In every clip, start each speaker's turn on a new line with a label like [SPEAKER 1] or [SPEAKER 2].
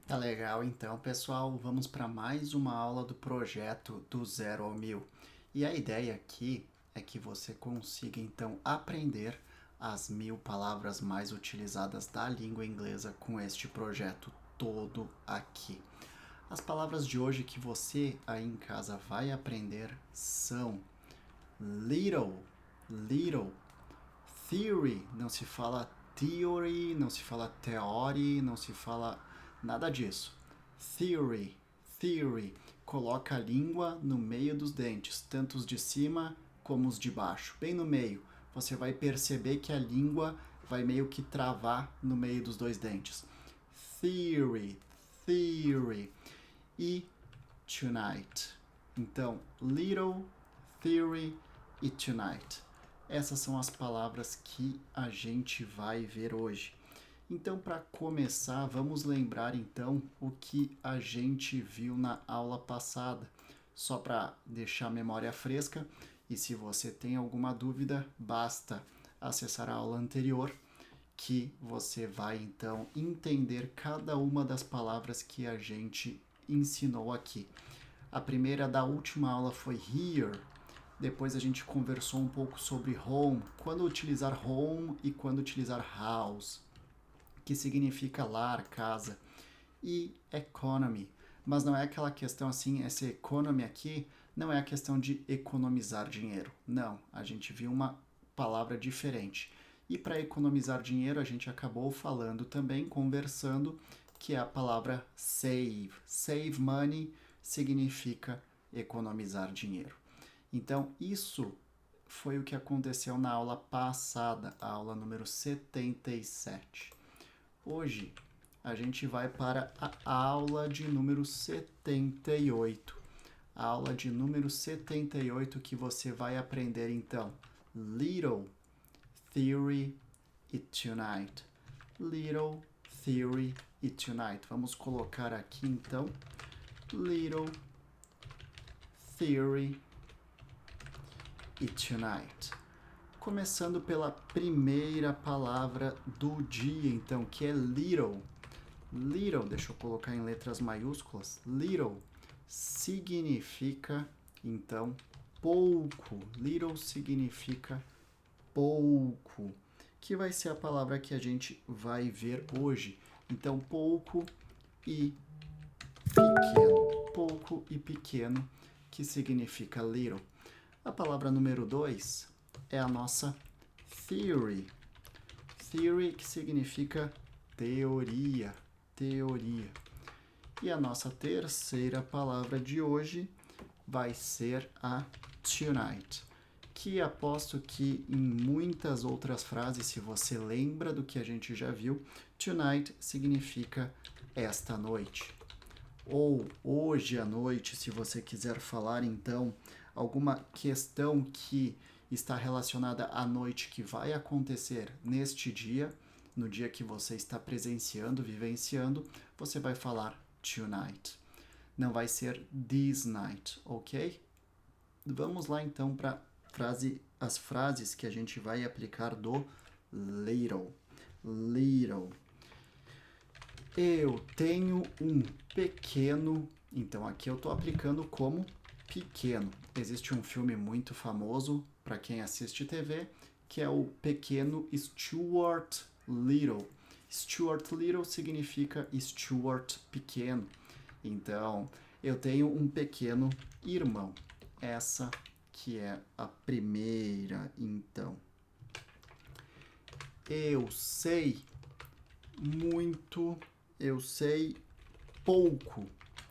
[SPEAKER 1] Tá legal, então, pessoal. Vamos para mais uma aula do projeto do Zero ao Mil. E a ideia aqui é que você consiga, então, aprender as 1.000 palavras mais utilizadas da língua inglesa com este projeto todo aqui. As palavras de hoje que você aí em casa vai aprender são little, little, theory, não se fala theory, não se fala theory, não se fala nada disso. Theory, theory, coloca a língua no meio dos dentes, tanto os de cima como os de baixo, bem no meio. Você vai perceber que a língua vai meio que travar no meio dos dois dentes. Theory, theory. E tonight. Então, little, theory e tonight. Essas são as palavras que a gente vai ver hoje. Então, para começar, vamos lembrar então o que a gente viu na aula passada, só para deixar a memória fresca. E se você tem alguma dúvida, basta acessar a aula anterior, que você vai então entender cada uma das palavras que a gente ensinou aqui. A primeira da última aula foi here. Depois a gente conversou um pouco sobre home, quando utilizar home e quando utilizar house, que significa lar, casa. E economy, mas não é aquela questão assim, essa economy aqui não é a questão de economizar dinheiro. Não, a gente viu uma palavra diferente. E para economizar dinheiro, a gente acabou falando também, conversando, que é a palavra save. Save money significa economizar dinheiro. Então, isso foi o que aconteceu na aula passada, a aula número 77. Hoje, a gente vai para a aula de número 78. A aula de número 78 que você vai aprender, então, little, theory e tonight. Little, theory e tonight. Vamos colocar aqui, então, little, theory e tonight. Começando pela primeira palavra do dia, então, que é little. Little, deixa eu colocar em letras maiúsculas. Little significa, então, pouco. Little significa pouco, que vai ser a palavra que a gente vai ver hoje. Então, pouco e pequeno. Pouco e pequeno, que significa little. A palavra número 2 é a nossa theory. Theory, que significa teoria. Teoria. E a nossa terceira palavra de hoje vai ser a tonight, que aposto que em muitas outras frases, se você lembra do que a gente já viu, tonight significa esta noite. Ou hoje à noite, se você quiser falar então alguma questão que está relacionada à noite que vai acontecer neste dia, no dia que você está presenciando, vivenciando, você vai falar tonight. Não vai ser this night, ok? Vamos lá então para as frases que a gente vai aplicar do little. Little. Eu tenho um pequeno. Então aqui eu estou aplicando como pequeno. Existe um filme muito famoso para quem assiste TV, que é o Pequeno Stuart Little. Stuart Little significa Stuart pequeno. Então, eu tenho um pequeno irmão. Essa que é a primeira, então. Eu sei muito, eu sei pouco.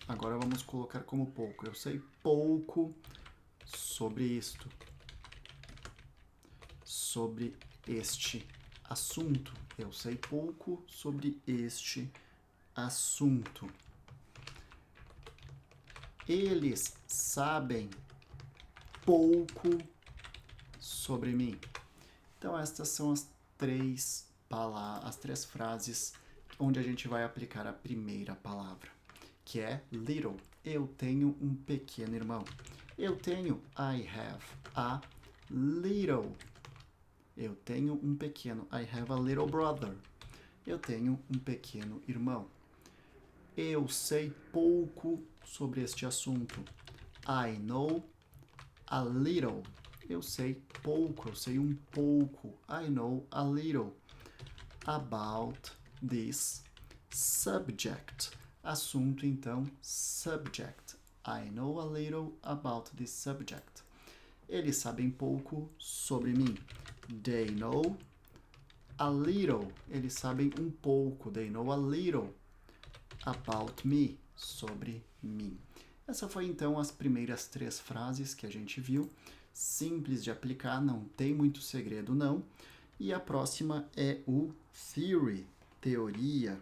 [SPEAKER 1] Agora vamos colocar como pouco. Eu sei pouco sobre isto, sobre este assunto. Eu sei pouco sobre este assunto. Eles sabem pouco sobre mim. Então estas são as três frases onde a gente vai aplicar a primeira palavra, que é little. Eu tenho um pequeno irmão. Eu tenho, I have a little. Eu tenho um pequeno, I have a little brother. Eu tenho um pequeno irmão. Eu sei pouco sobre este assunto. I know a little. Eu sei pouco, eu sei um pouco. I know a little about this subject. Assunto, então, subject. I know a little about this subject. Eles sabem pouco sobre mim. They know a little. Eles sabem um pouco. They know a little about me. Sobre mim. Essa foi então as primeiras 3 frases que a gente viu. Simples de aplicar, não tem muito segredo não. E a próxima é o theory, teoria.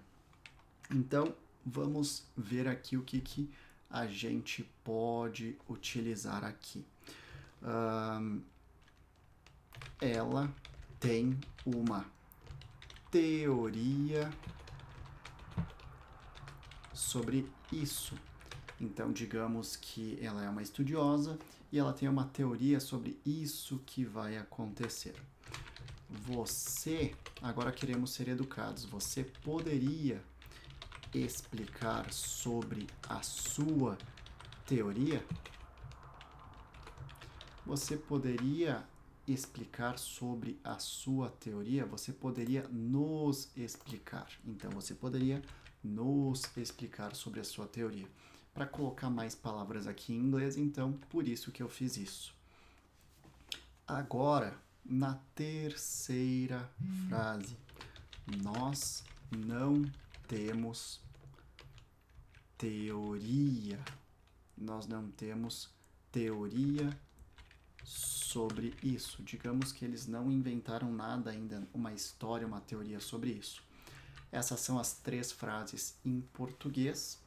[SPEAKER 1] Então, vamos ver aqui o que a gente pode utilizar aqui. Ela tem uma teoria sobre isso. Então, digamos que ela é uma estudiosa e ela tem uma teoria sobre isso que vai acontecer. Você, agora queremos ser educados, você poderia explicar sobre a sua teoria? Você poderia explicar sobre a sua teoria? Você poderia nos explicar. Então, você poderia nos explicar sobre a sua teoria. Para colocar mais palavras aqui em inglês, então, por isso que eu fiz isso. Agora, na terceira frase, nós não temos teoria. Nós não temos teoria sobre isso. Digamos que eles não inventaram nada ainda, uma história, uma teoria sobre isso. Essas são as 3 frases em português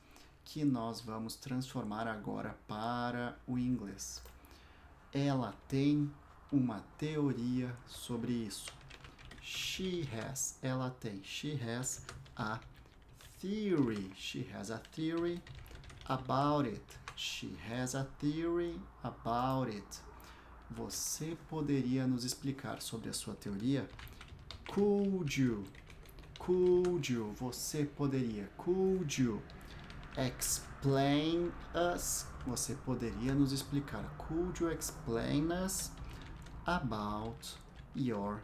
[SPEAKER 1] que nós vamos transformar agora para o inglês. Ela tem uma teoria sobre isso. She has, ela tem. She has a theory. She has a theory about it. She has a theory about it. Você poderia nos explicar sobre a sua teoria? Could you? Could you? Você poderia. Could you explain us? Você poderia nos explicar. Could you explain us about your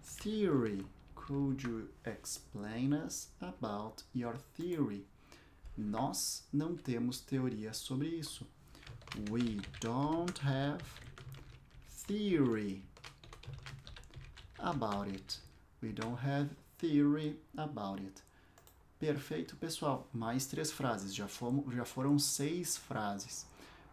[SPEAKER 1] theory? Could you explain us about your theory? Nós não temos teoria sobre isso. We don't have theory about it. We don't have theory about it. Perfeito, pessoal. Mais 3 frases. Já foram 6 frases.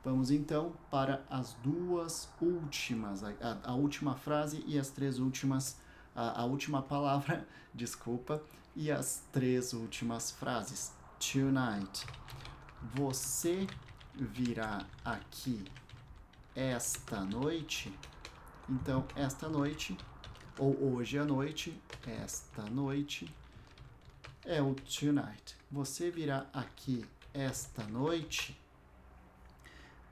[SPEAKER 1] Vamos então para as 2 últimas. A última frase e as 3 últimas. A última palavra, desculpa. E as 3 últimas frases. Tonight. Você virá aqui esta noite? Então, esta noite, ou hoje à noite, esta noite, é o tonight. Você virá aqui esta noite?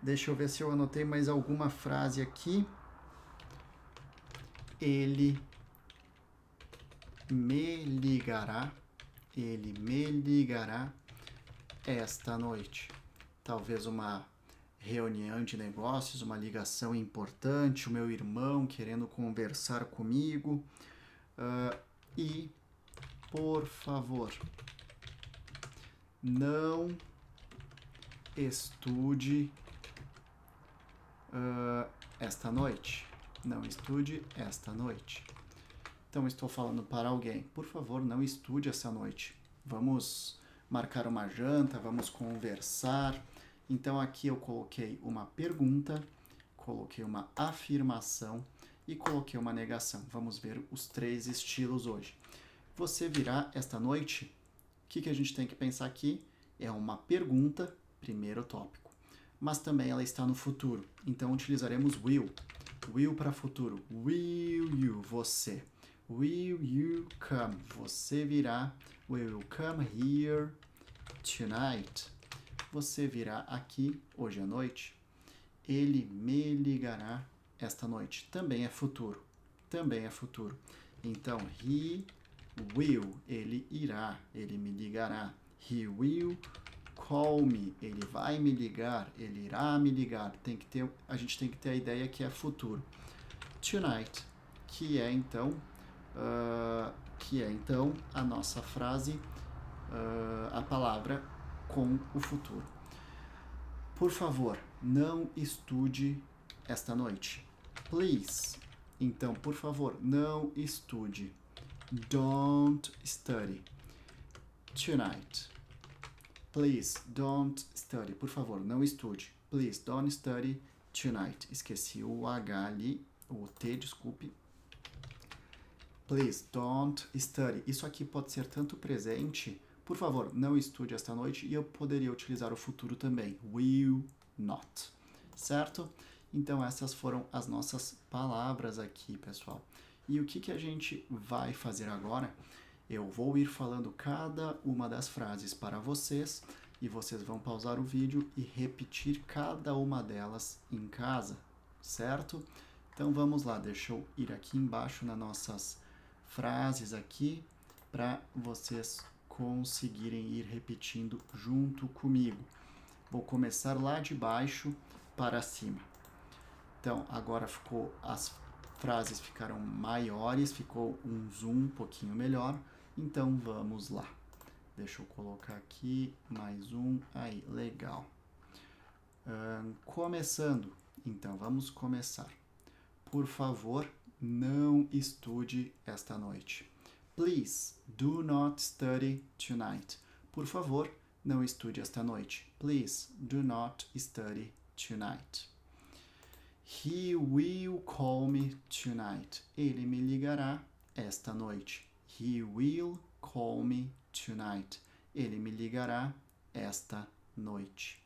[SPEAKER 1] Deixa eu ver se eu anotei mais alguma frase aqui. Ele me ligará. Ele me ligará esta noite. Talvez uma reunião de negócios, uma ligação importante, o meu irmão querendo conversar comigo. E, por favor, não estude esta noite. Não estude esta noite. Então, estou falando para alguém. Por favor, não estude essa noite. Vamos marcar uma janta, vamos conversar. Então, aqui eu coloquei uma pergunta, coloquei uma afirmação e coloquei uma negação. Vamos ver os 3 estilos hoje. Você virá esta noite? O que a gente tem que pensar aqui? É uma pergunta, primeiro tópico. Mas também ela está no futuro. Então, utilizaremos will. Will para futuro. Will you? Você. Will you come? Você virá. Will you come here tonight? Você virá aqui hoje à noite? Ele me ligará esta noite. Também é futuro. Também é futuro. Então, he will. Ele irá. Ele me ligará. He will call me. Ele vai me ligar. Ele irá me ligar. A gente tem que ter a ideia que é futuro. Tonight, que é então a nossa frase, a palavra com o futuro. Por favor, não estude esta noite. Please. Então, por favor, não estude. Don't study tonight. Please don't study. Por favor, não estude. Please don't study tonight. Esqueci o H ali, o T, desculpe. Please don't study. Isso aqui pode ser tanto presente. Por favor, não estude esta noite. E eu poderia utilizar o futuro também. Will not. Certo? Então, essas foram as nossas palavras aqui, pessoal. E o que a gente vai fazer agora? Eu vou ir falando cada uma das frases para vocês e vocês vão pausar o vídeo e repetir cada uma delas em casa, certo? Então, vamos lá. Deixa eu ir aqui embaixo nas nossas frases aqui para vocês conseguirem ir repetindo junto comigo. Vou começar lá de baixo para cima. Então, agora as frases ficaram maiores, ficou um zoom um pouquinho melhor. Então, vamos lá. Deixa eu colocar aqui mais um. Aí, legal. Começando. Então, vamos começar. Por favor, não estude esta noite. Please, do not study tonight. Por favor, não estude esta noite. Please, do not study tonight. He will call me tonight. Ele me ligará esta noite. He will call me tonight. Ele me ligará esta noite.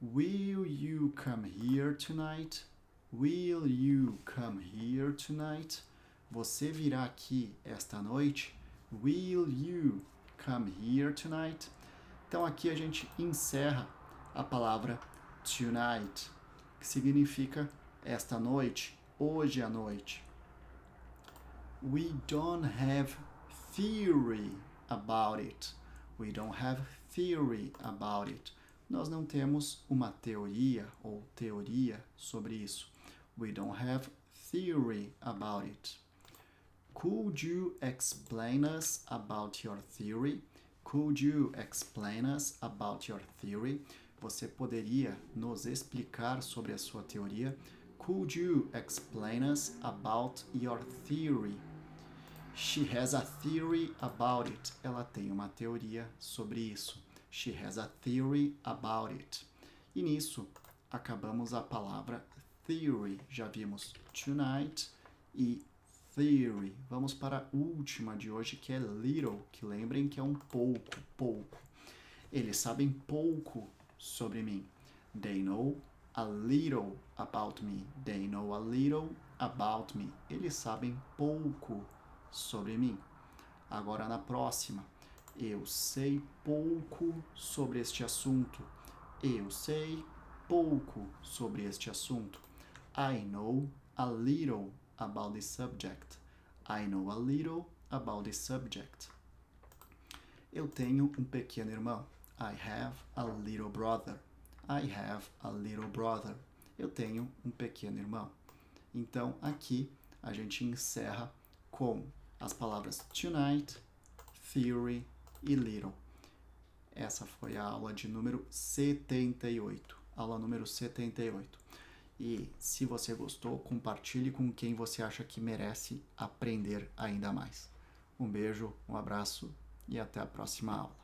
[SPEAKER 1] Will you come here tonight? Will you come here tonight? Você virá aqui esta noite? Will you come here tonight? Então aqui a gente encerra a palavra tonight, que significa esta noite, hoje à noite. We don't have theory about it. We don't have theory about it. Nós não temos uma teoria ou teoria sobre isso. We don't have theory about it. Could you explain us about your theory? Could you explain us about your theory? Você poderia nos explicar sobre a sua teoria? Could you explain us about your theory? She has a theory about it. Ela tem uma teoria sobre isso. She has a theory about it. E nisso, acabamos a palavra theory. Já vimos tonight e theory. Vamos para a última de hoje, que é little, que lembrem que é um pouco, pouco. Eles sabem pouco sobre mim. They know a little about me. They know a little about me. Eles sabem pouco sobre mim. Agora na próxima. Eu sei pouco sobre este assunto. Eu sei pouco sobre este assunto. I know a little about the subject. I know a little about the subject. Eu tenho um pequeno irmão. I have a little brother. I have a little brother. Eu tenho um pequeno irmão. Então, aqui a gente encerra com as palavras tonight, theory e little. Essa foi a aula de número 78. Aula número 78. E se você gostou, compartilhe com quem você acha que merece aprender ainda mais. Um beijo, um abraço e até a próxima aula.